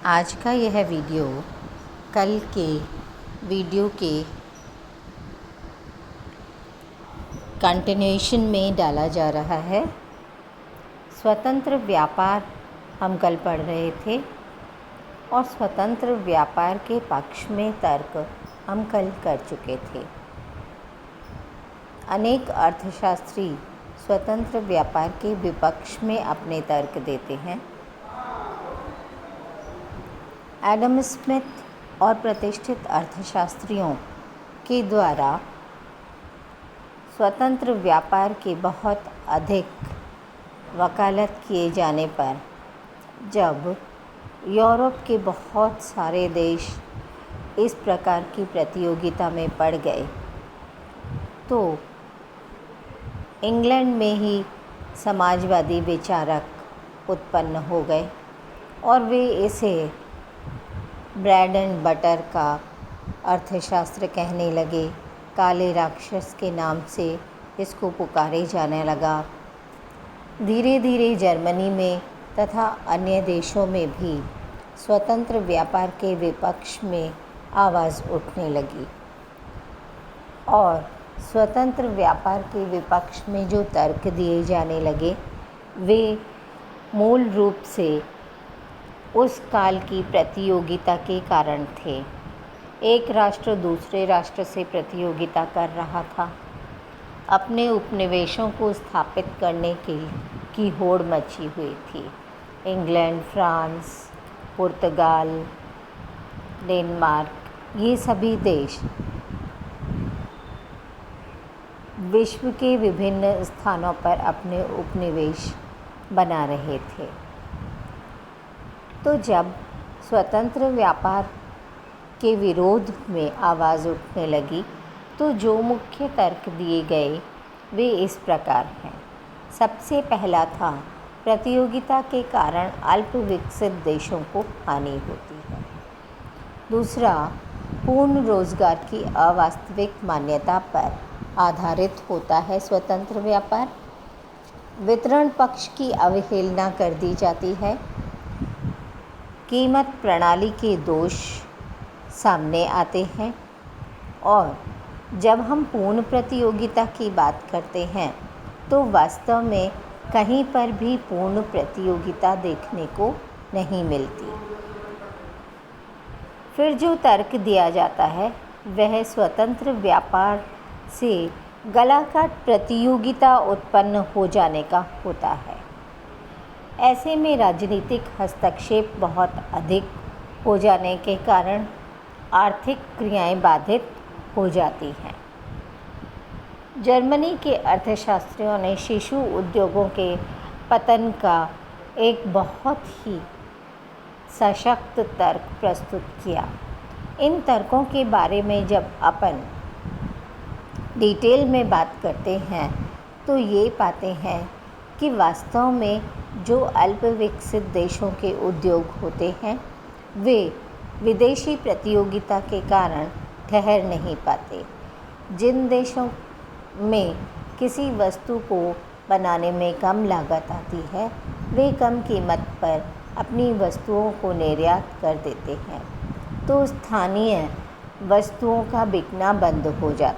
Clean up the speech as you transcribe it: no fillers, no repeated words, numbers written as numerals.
आज का यह वीडियो कल के वीडियो के कंटिन्यूएशन में डाला जा रहा है। स्वतंत्र व्यापार हम कल पढ़ रहे थे और स्वतंत्र व्यापार के पक्ष में तर्क हम कल कर चुके थे। अनेक अर्थशास्त्री स्वतंत्र व्यापार के विपक्ष में अपने तर्क देते हैं। एडम स्मिथ और प्रतिष्ठित अर्थशास्त्रियों के द्वारा स्वतंत्र व्यापार के बहुत अधिक वकालत किए जाने पर जब यूरोप के बहुत सारे देश इस प्रकार की प्रतियोगिता में पड़ गए तो इंग्लैंड में ही समाजवादी विचारक उत्पन्न हो गए और वे इसे ब्रेड एंड बटर का अर्थशास्त्र कहने लगे। काले राक्षस के नाम से इसको पुकारे जाने लगा। धीरे धीरे जर्मनी में तथा अन्य देशों में भी स्वतंत्र व्यापार के विपक्ष में आवाज़ उठने लगी और स्वतंत्र व्यापार के विपक्ष में जो तर्क दिए जाने लगे वे मूल रूप से उस काल की प्रतियोगिता के कारण थे। एक राष्ट्र दूसरे राष्ट्र से प्रतियोगिता कर रहा था। अपने उपनिवेशों को स्थापित करने की होड़ मची हुई थी। इंग्लैंड, फ्रांस, पुर्तगाल, डेनमार्क, ये सभी देश विश्व के विभिन्न स्थानों पर अपने उपनिवेश बना रहे थे। तो जब स्वतंत्र व्यापार के विरोध में आवाज़ उठने लगी तो जो मुख्य तर्क दिए गए वे इस प्रकार हैं। सबसे पहला था, प्रतियोगिता के कारण अल्प विकसित देशों को हानि होती है। दूसरा, पूर्ण रोजगार की अवास्तविक मान्यता पर आधारित होता है स्वतंत्र व्यापार। वितरण पक्ष की अवहेलना कर दी जाती है। कीमत प्रणाली के दोष सामने आते हैं और जब हम पूर्ण प्रतियोगिता की बात करते हैं तो वास्तव में कहीं पर भी पूर्ण प्रतियोगिता देखने को नहीं मिलती। फिर जो तर्क दिया जाता है वह स्वतंत्र व्यापार से गलाकाट प्रतियोगिता उत्पन्न हो जाने का होता है। ऐसे में राजनीतिक हस्तक्षेप बहुत अधिक हो जाने के कारण आर्थिक क्रियाएं बाधित हो जाती हैं। जर्मनी के अर्थशास्त्रियों ने शिशु उद्योगों के पतन का एक बहुत ही सशक्त तर्क प्रस्तुत किया। इन तर्कों के बारे में जब अपन डिटेल में बात करते हैं तो ये पाते हैं कि वास्तव में जो अल्प विकसित देशों के उद्योग होते हैं वे विदेशी प्रतियोगिता के कारण ठहर नहीं पाते। जिन देशों में किसी वस्तु को बनाने में कम लागत आती है वे कम कीमत पर अपनी वस्तुओं को निर्यात कर देते हैं तो स्थानीय वस्तुओं का बिकना बंद हो जाता